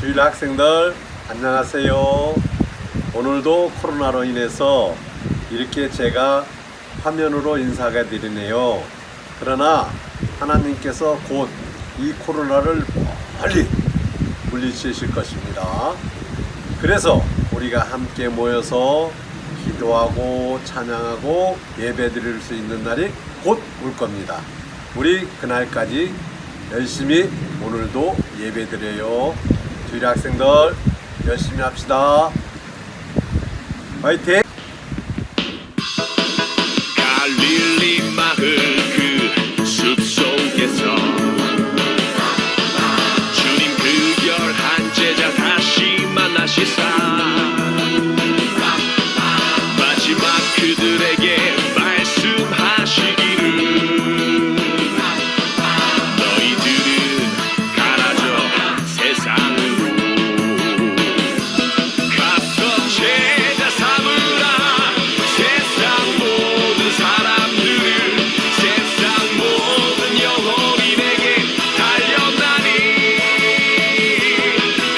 주일 학생들 안녕하세요. 오늘도 코로나로 인해서 이렇게 제가 화면으로 인사가 드리네요. 그러나 하나님께서 곧 이 코로나를 빨리 물리치실 것입니다. 그래서 우리가 함께 모여서 기도하고 찬양하고 예배 드릴 수 있는 날이 곧 올 겁니다. 우리 그날까지 열심히 오늘도 예배 드려요. 주일 학생들 열심히 합시다. 화이팅! 갈릴리 마을 그 숲속에서 주님 그 열한 제자 다시 만나시사 마지막 그들에게 말씀하시기를 너희들은 가라져 세상으로 가서 제자 삼으라. 세상 모든 사람들을 세상 모든 영혼인에게 달려나니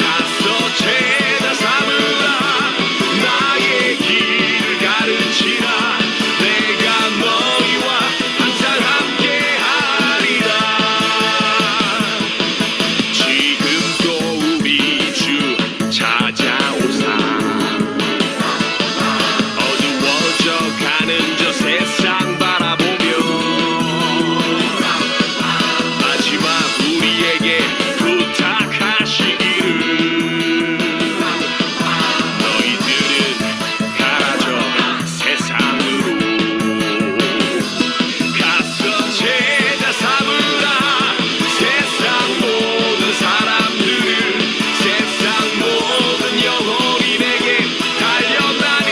가서 제자 삼으라. 나의 길을 가르치라. 내가 너희와 항상 함께하리라. 지금도 우리 주 찾아오사 어두워져 가는 저 세상 바라보며 마지막 우리에게 부탁하시기를 너희들은 가라져 세상으로 가서 제자 삼으라. 세상 모든 사람들을 세상 모든 영혼인에게 달려나니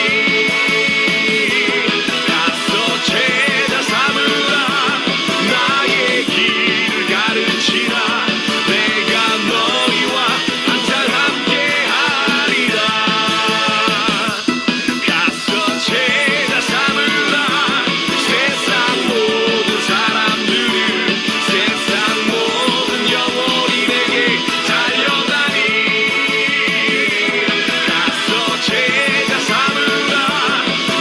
가서 제자 삼으라. 나의 길을 가르치라. 내가 너희와 항상 함께하리라. 가서 제자 삼으라. 세상 모든 사람들을 세상 모든 영혼인에게 달려나니 가서 제자 삼으라.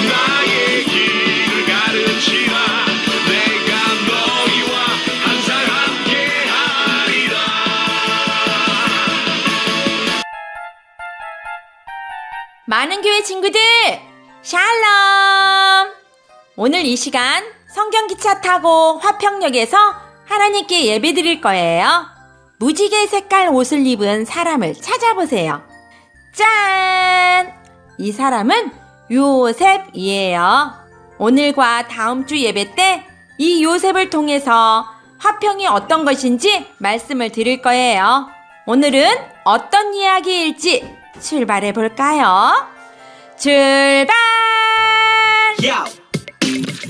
나의 길을 가르치라. 내가 너희와 항상 함께하리라. 많은 교회 친구들, 샬롬! 오늘 이 시간 성경기차 타고 화평역에서 하나님께 예배 드릴 거예요. 무지개 색깔 옷을 입은 사람을 찾아보세요. 짠! 이 사람은 요셉이에요. 오늘과 다음 주 예배 때 이 요셉을 통해서 화평이 어떤 것인지 말씀을 드릴 거예요. 오늘은 어떤 이야기일지 출발해 볼까요? 출발! 요!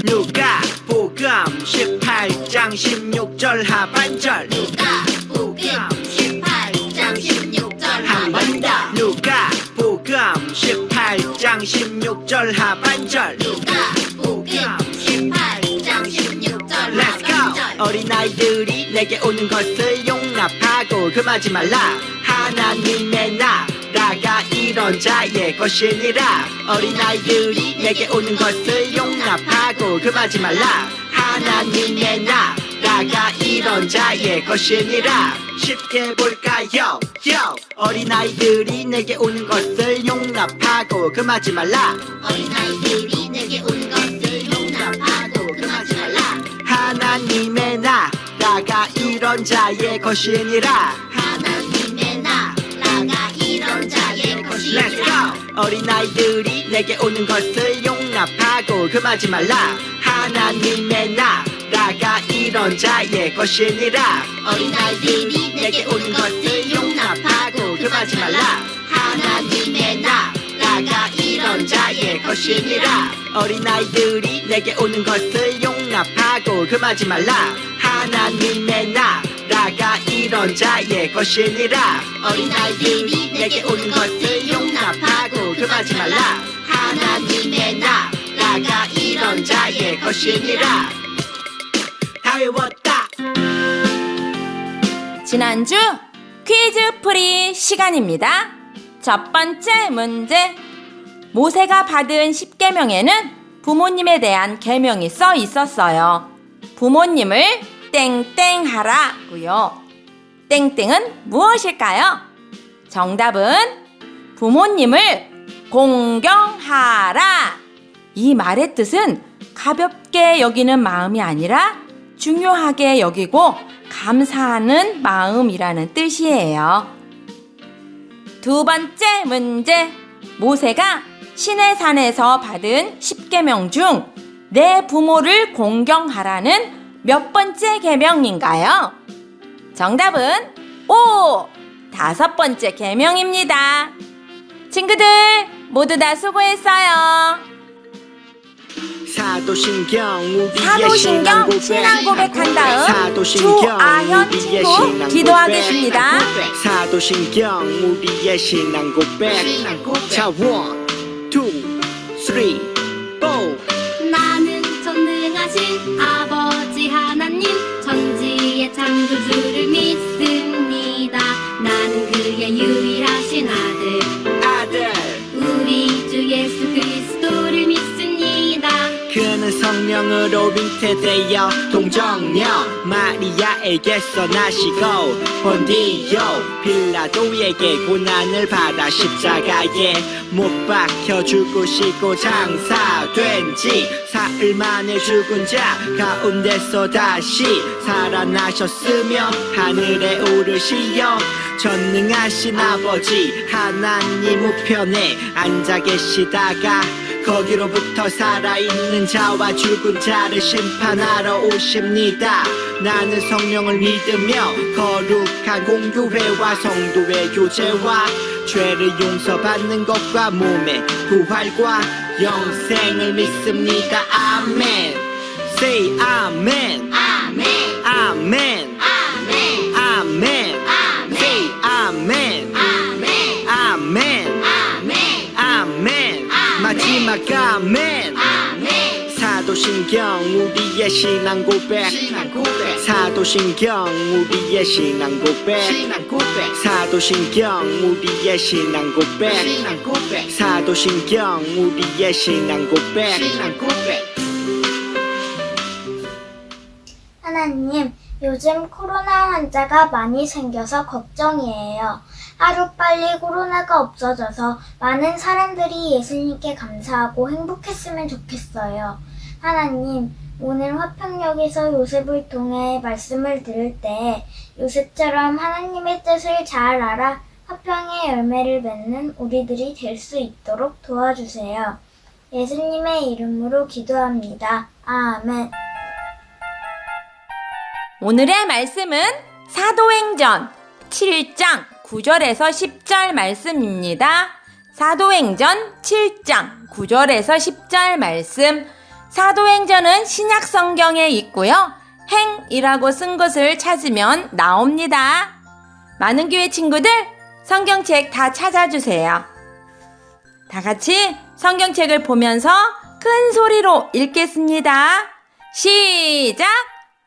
누가복음 18장 16절 하반절 누가복음 18장 16절 한 번 더 누가복음 18장 16절 하반절 누가복음 18장 16절 Let's go! 어린아이들이 내게 오는 것을 용납하고 금하지 말라. 하나님의 나라가 이런 자의 것이니라. 어린아이들이 내게 오는 것을 용납하고 금하지 말라. 하나님의 나라가 이런 자의 것이니라. 쉽게 볼까요? 요! 어린아이들이 내게 오는 것을 용납하고 금하지 말라. 어린아이들이 내게 오는 것을 용납하고 금하지 말라. 하나님의 나라가 이런 자의 것이니라. 하나님의 나라가 이런 자의 Let's 것이니라. go! 어린아이들이 내게 오는 것을 용납하고 금하지 말라. 하나님의 나라가 이런 자의 것이니라. 어린아이들이 내게 오는 것을 용납하고 금하지 말라. 하나님의 나라가 이런 자의 것이니라. 어린아이들이 내게 오는 것을 용납하고 금하지 말라. 하나님의 나라가 이런 자의 것이니라. 어린아이들이 내게 오는 것을 용납하고 금하지 말라. 하나님의 나라가 이런 자의 것이니라. 다 외웠다. 지난주 퀴즈 풀이 시간입니다. 첫 번째 문제. 모세가 받은 10계명에는 부모님에 대한 계명이 써 있었어요. 부모님을 땡땡 하라고요. 땡땡은 무엇일까요? 정답은 부모님을 공경하라. 이 말의 뜻은 가볍게 여기는 마음이 아니라 중요하게 여기고 감사하는 마음이라는 뜻이에요. 두 번째 문제. 모세가 시내산에서 받은 10계명 중 내 부모를 공경하라는 몇 번째 계명인가요? 정답은 5. 5번째 계명입니다. 친구들 모두 다 수고했어요. 사도신경 우리의 사도신경 신앙 고백한 다음 조아현 친구 기도하겠습니다. 사도신경 우리의 신앙 고백. 자, 1, 2, 3, 4. 나는 전능하신 아버지 하나님 천지의 창조주를 믿습니다. 나는 그의 유일하신 아들 우리 주 예수 그리스도를 믿습니다. 그는 성령으로 잉태되어 동정녀 마리아에게서 나시고 본디오 빌라도에게 고난을 받아 십자가에 못 박혀 죽으시고 장사된 지 사흘 만에 죽은 자 가운데서 다시 살아나셨으며 하늘에 오르시어 전능하신 아버지 하나님 우편에 앉아 계시다가 거기로부터 살아있는 자와 죽은 자를 심판하러 오십니다. 나는 성령을 믿으며 거룩한 공교회와 성도의 교제와 죄를 용서받는 것과 몸의 부활과 영생을 믿습니다. 아멘. Say 아멘. 아멘 아멘. 아멘 아멘. 아멘 Say 아멘. 아멘 아멘. 아멘 아멘. 마지막 아멘. 아멘 사도신경 우리의 신앙 고백. 사도신경 우리의 신앙 고백. 사도신경 우리의 신앙 고백. 사도신경 우리의 신앙 고백. 하나님, 요즘 코로나 환자가 많이 생겨서 걱정이에요. 하루빨리 코로나가 없어져서 많은 사람들이 예수님께 감사하고 행복했으면 좋겠어요. 하나님, 오늘 화평역에서 요셉을 통해 말씀을 들을 때 요셉처럼 하나님의 뜻을 잘 알아 화평의 열매를 맺는 우리들이 될 수 있도록 도와주세요. 예수님의 이름으로 기도합니다. 아멘. 오늘의 말씀은 사도행전 7장 9절에서 10절 말씀입니다. 사도행전 7장 9절에서 10절 말씀. 사도행전은 신약 성경에 있고요. 행이라고 쓴 것을 찾으면 나옵니다. 많은 교회 친구들 성경책 다 찾아주세요. 다 같이 성경책을 보면서 큰 소리로 읽겠습니다. 시작!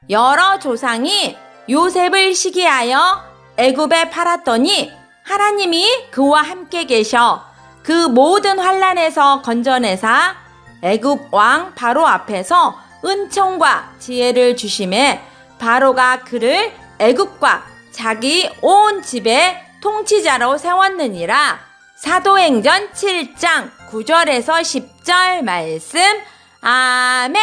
여러 조상이 요셉을 시기하여 애굽에 팔았더니 하나님이 그와 함께 계셔 그 모든 환난에서 건져내사 애굽 왕 바로 앞에서 은총과 지혜를 주심에 바로가 그를 애굽과 자기 온 집의 통치자로 세웠느니라. 사도행전 7장 9절에서 10절 말씀. 아멘.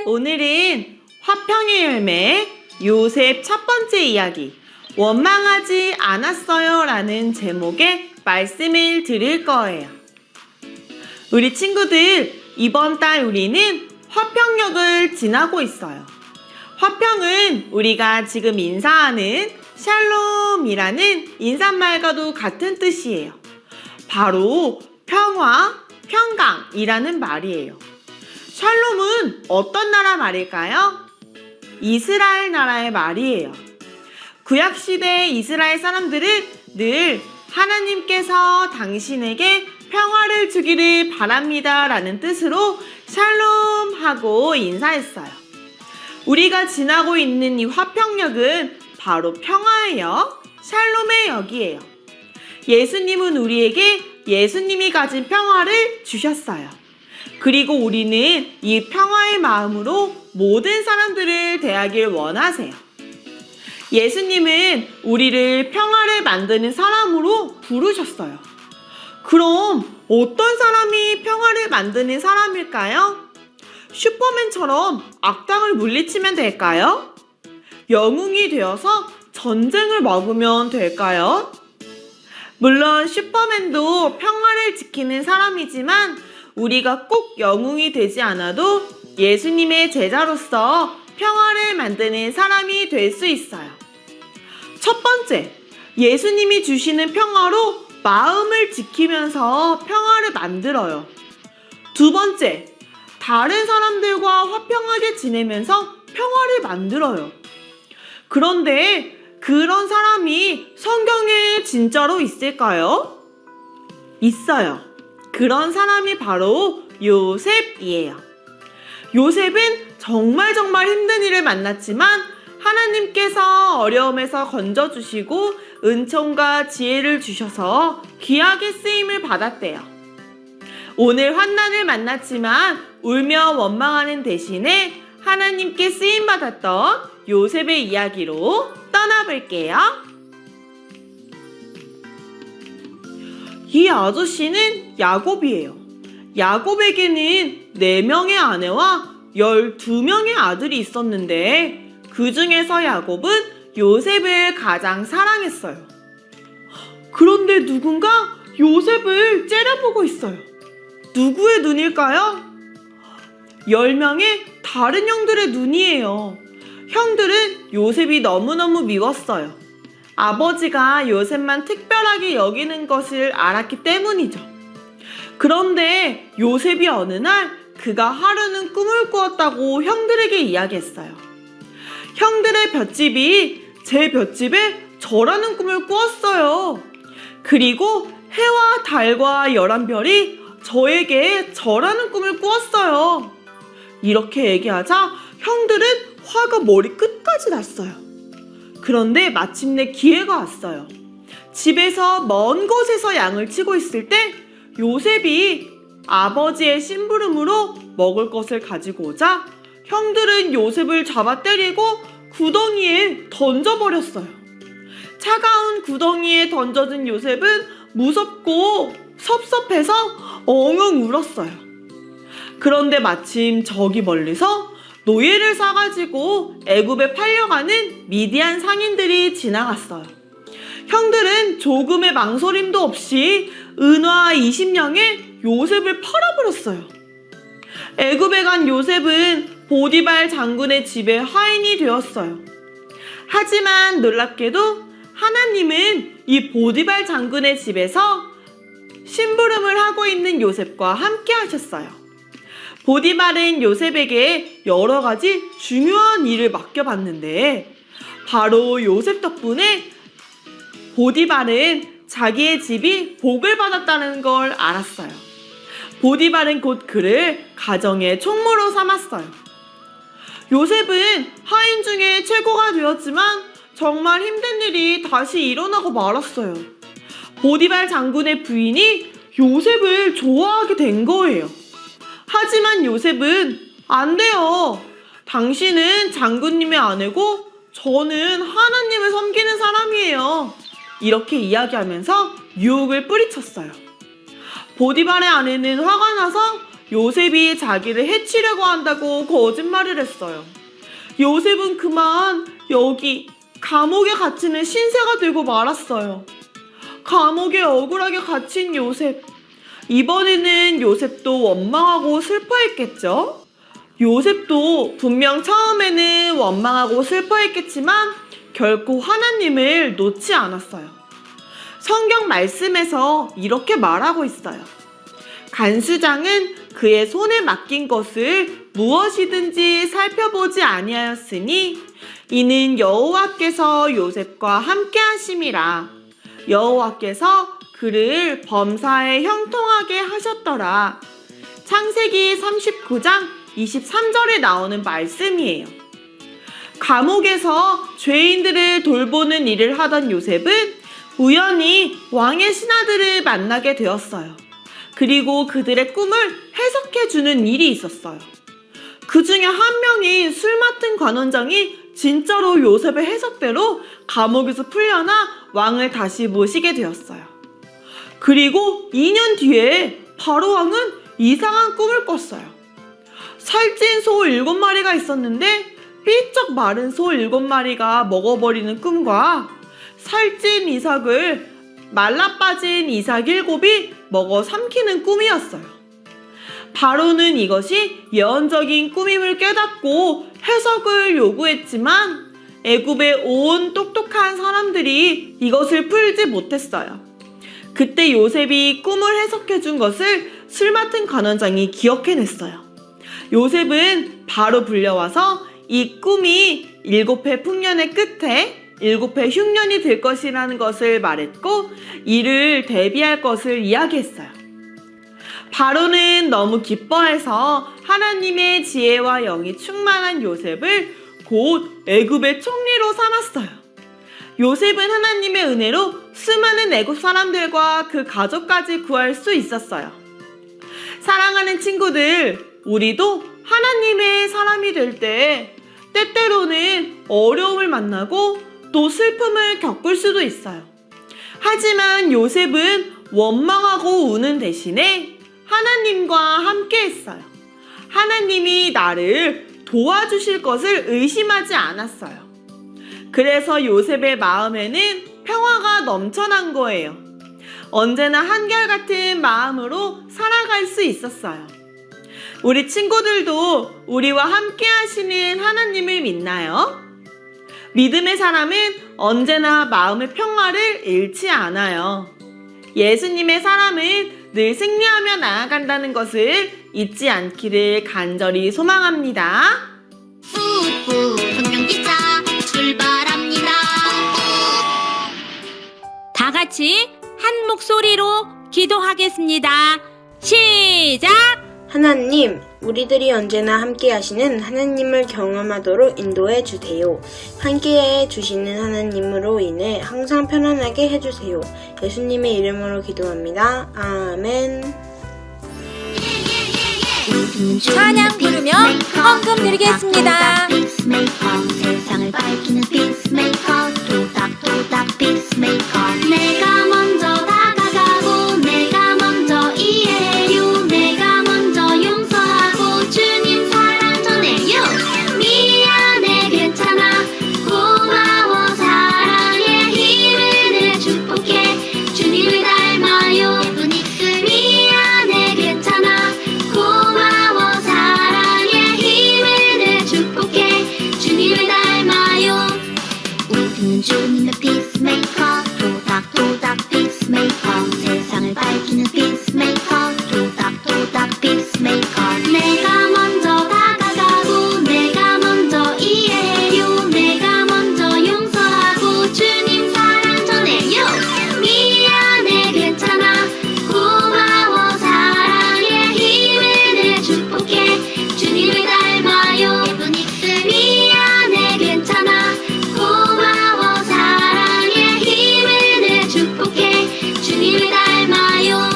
오늘은 화평의 열매 요셉 첫 번째 이야기 원망하지 않았어요 라는 제목의 말씀을 들을 거예요. 우리 친구들, 이번 달 우리는 화평역을 지나고 있어요. 화평은 우리가 지금 인사하는 샬롬이라는 인사말과도 같은 뜻이에요. 바로 평화, 평강이라는 말이에요. 샬롬은 어떤 나라 말일까요? 이스라엘 나라의 말이에요. 구약시대 이스라엘 사람들은 늘 하나님께서 당신에게 평화를 주기를 바랍니다 라는 뜻으로 샬롬하고 인사했어요. 우리가 지나고 있는 이 화평역은 바로 평화예요. 샬롬의 역이에요. 예수님은 우리에게 예수님이 가진 평화를 주셨어요. 그리고 우리는 이 평화의 마음으로 모든 사람들을 대하길 원하세요. 예수님은 우리를 평화를 만드는 사람으로 부르셨어요. 그럼 어떤 사람이 평화를 만드는 사람일까요? 슈퍼맨처럼 악당을 물리치면 될까요? 영웅이 되어서 전쟁을 막으면 될까요? 물론 슈퍼맨도 평화를 지키는 사람이지만 우리가 꼭 영웅이 되지 않아도 예수님의 제자로서 평화를 만드는 사람이 될 수 있어요. 첫 번째, 예수님이 주시는 평화로 마음을 지키면서 평화를 만들어요. 두 번째, 다른 사람들과 화평하게 지내면서 평화를 만들어요. 그런데 그런 사람이 성경에 진짜로 있을까요? 있어요. 그런 사람이 바로 요셉이에요. 요셉은 정말 힘든 일을 만났지만 하나님께서 어려움에서 건져주시고 은총과 지혜를 주셔서 귀하게 쓰임을 받았대요. 오늘 환난을 만났지만 울며 원망하는 대신에 하나님께 쓰임받았던 요셉의 이야기로 떠나볼게요. 이 아저씨는 야곱이에요. 야곱에게는 4명의 아내와 12명의 아들이 있었는데 그 중에서 야곱은 요셉을 가장 사랑했어요. 그런데 누군가 요셉을 째려보고 있어요. 누구의 눈일까요? 10명의 다른 형들의 눈이에요. 형들은 요셉이 너무너무 미웠어요. 아버지가 요셉만 특별하게 여기는 것을 알았기 때문이죠. 그런데 요셉이 어느 날 그가 하루는 꿈을 꾸었다고 형들에게 이야기했어요. 형들의 볏집이 제 볏집에 저라는 꿈을 꾸었어요. 그리고 해와 달과 11별이 저에게 저라는 꿈을 꾸었어요. 이렇게 얘기하자 형들은 화가 머리 끝까지 났어요. 그런데 마침내 기회가 왔어요. 집에서 먼 곳에서 양을 치고 있을 때 요셉이 아버지의 심부름으로 먹을 것을 가지고 오자 형들은 요셉을 잡아 때리고 구덩이에 던져버렸어요. 차가운 구덩이에 던져진 요셉은 무섭고 섭섭해서 엉엉 울었어요. 그런데 마침 저기 멀리서 노예를 사가지고 애굽에 팔려가는 미디안 상인들이 지나갔어요. 형들은 조금의 망설임도 없이 은화 20냥에 요셉을 팔아버렸어요. 애굽에 간 요셉은 보디발 장군의 집에 하인이 되었어요. 하지만 놀랍게도 하나님은 이 보디발 장군의 집에서 심부름을 하고 있는 요셉과 함께 하셨어요. 보디발은 요셉에게 여러 가지 중요한 일을 맡겨봤는데 바로 요셉 덕분에 보디발은 자기의 집이 복을 받았다는 걸 알았어요. 보디발은 곧 그를 가정의 총무로 삼았어요. 요셉은 하인 중에 최고가 되었지만 정말 힘든 일이 다시 일어나고 말았어요. 보디발 장군의 부인이 요셉을 좋아하게 된 거예요. 하지만 요셉은 안 돼요. 당신은 장군님의 아내고 저는 하나님을 섬기는 사람이에요. 이렇게 이야기하면서 유혹을 뿌리쳤어요. 보디발의 아내는 화가 나서 요셉이 자기를 해치려고 한다고 거짓말을 했어요. 요셉은 그만 여기 감옥에 갇히는 신세가 되고 말았어요. 감옥에 억울하게 갇힌 요셉. 이번에는 요셉도 원망하고 슬퍼했겠죠? 요셉도 분명 처음에는 원망하고 슬퍼했겠지만 결코 하나님을 놓지 않았어요. 성경 말씀에서 이렇게 말하고 있어요. 간수장은 그의 손에 맡긴 것을 무엇이든지 살펴보지 아니하였으니 이는 여호와께서 요셉과 함께 하심이라. 여호와께서 그를 범사에 형통하게 하셨더라. 창세기 39장 23절에 나오는 말씀이에요. 감옥에서 죄인들을 돌보는 일을 하던 요셉은 우연히 왕의 신하들을 만나게 되었어요. 그리고 그들의 꿈을 해석해주는 일이 있었어요. 그 중에 한 명인 술 맡은 관원장이 진짜로 요셉의 해석대로 감옥에서 풀려나 왕을 다시 모시게 되었어요. 그리고 2년 뒤에 바로 왕은 이상한 꿈을 꿨어요. 살찐 소 7마리가 있었는데 삐쩍 마른 소 7마리가 먹어버리는 꿈과 살찐 이삭을 말라빠진 이삭 7이 먹어 삼키는 꿈이었어요. 바로는 이것이 예언적인 꿈임을 깨닫고 해석을 요구했지만 애굽의 온 똑똑한 사람들이 이것을 풀지 못했어요. 그때 요셉이 꿈을 해석해 준 것을 술 맡은 관원장이 기억해냈어요. 요셉은 바로 불려와서 이 꿈이 7해 풍년의 끝에 7해 흉년이 될 것이라는 것을 말했고 이를 대비할 것을 이야기했어요. 바로는 너무 기뻐해서 하나님의 지혜와 영이 충만한 요셉을 곧 애굽의 총리로 삼았어요. 요셉은 하나님의 은혜로 수많은 애굽 사람들과 그 가족까지 구할 수 있었어요. 사랑하는 친구들, 우리도 하나님의 사람이 될 때 때때로는 어려움을 만나고 또 슬픔을 겪을 수도 있어요. 하지만 요셉은 원망하고 우는 대신에 하나님과 함께 했어요. 하나님이 나를 도와주실 것을 의심하지 않았어요. 그래서 요셉의 마음에는 평화가 넘쳐난 거예요. 언제나 한결같은 마음으로 살아갈 수 있었어요. 우리 친구들도 우리와 함께 하시는 하나님을 믿나요? 믿음의 사람은 언제나 마음의 평화를 잃지 않아요. 예수님의 사람은 늘 승리하며 나아간다는 것을 잊지 않기를 간절히 소망합니다. 푸푸 성경기차 출발합니다. 다 같이 한 목소리로 기도하겠습니다. 시작! 하나님, 우리들이 언제나 함께 하시는 하나님을 경험하도록 인도해 주세요. 함께 해 주시는 하나님으로 인해 항상 편안하게 해주세요. 예수님의 이름으로 기도합니다. 아멘. 찬양 부르며 헌금 드리겠습니다. 세상을 밝히는 피스메이커 토닥토닥 피스메이커 내가 먼저 다가가고 내가 먼저 이해해요 내가 먼저 용서하고 주님 사랑 전해요 미안해 괜찮아 고마워 사랑의 힘을 내 축복해 주님을 닮아요 예쁜 입술 미안해 괜찮아 고마워 사랑의 힘을 내 축복해 주님을 닮아요 우리는 주님의 피스메이커 토닥토닥 피스메이커 세상을 밝히는 피스메이커 토닥토닥 피스메이커 내가 먼저 다가가고 내가 먼저 이해해요 내가 먼저 용서하고 주님 사랑 전해요 미안해 괜찮아 고마워 사랑의 힘을 내 축복해 주님을 닮아요 예쁜 입술 미안해 괜찮아 고마워 사랑의 힘을 내 축복해 주님을 닮아요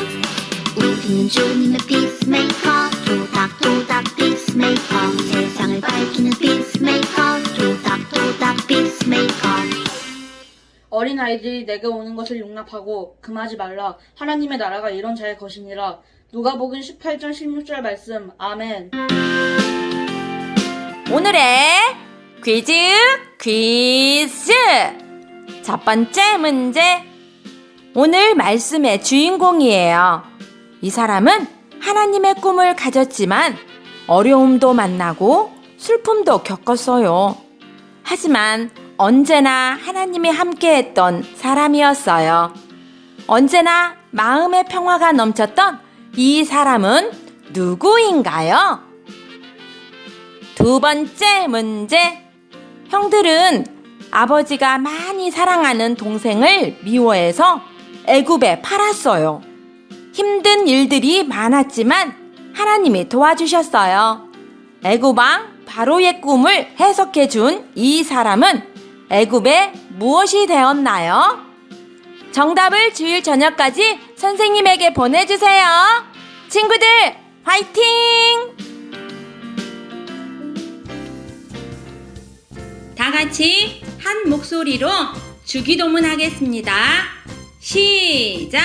우리는 주님의 피스메이커 토닥토닥 피스메이커 세상을 밝히는 피스메이커 토닥토닥 피스메이커 어린 아이들이 내게 오는 것을 용납하고 금하지 말라. 하나님의 나라가 이런 자의 것이니라. 누가복음 18장 16절 말씀. 아멘. 오늘의 퀴즈! 첫 번째 문제. 오늘 말씀의 주인공이에요. 이 사람은 하나님의 꿈을 가졌지만 어려움도 만나고 슬픔도 겪었어요. 하지만 언제나 하나님이 함께했던 사람이었어요. 언제나 마음의 평화가 넘쳤던 이 사람은 누구인가요? 두 번째 문제. 형들은 아버지가 많이 사랑하는 동생을 미워해서 애굽에 팔았어요. 힘든 일들이 많았지만 하나님이 도와주셨어요. 애굽 왕 바로의 꿈을 해석해 준 이 사람은 애굽에 무엇이 되었나요? 정답을 주일 저녁까지 선생님에게 보내주세요. 친구들, 화이팅! 다 같이 한 목소리로 주기도문 하겠습니다. 시작!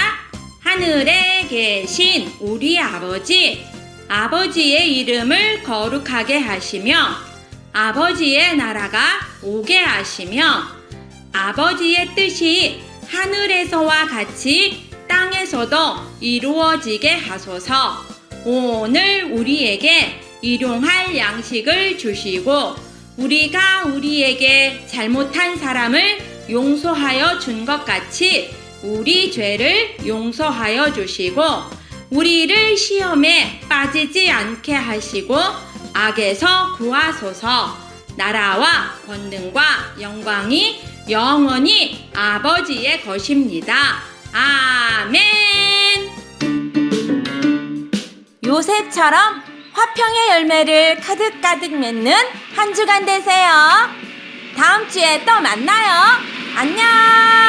하늘에 계신 우리 아버지, 아버지의 이름을 거룩하게 하시며 아버지의 나라가 오게 하시며 아버지의 뜻이 하늘에서와 같이 땅에서도 이루어지게 하소서. 오늘 우리에게 일용할 양식을 주시고 우리가 우리에게 잘못한 사람을 용서하여 준 것 같이 우리 죄를 용서하여 주시고 우리를 시험에 빠지지 않게 하시고 악에서 구하소서. 나라와 권능과 영광이 영원히 아버지의 것입니다. 아멘. 요셉처럼 화평의 열매를 가득가득 맺는 한 주간 되세요. 다음 주에 또 만나요. 안녕.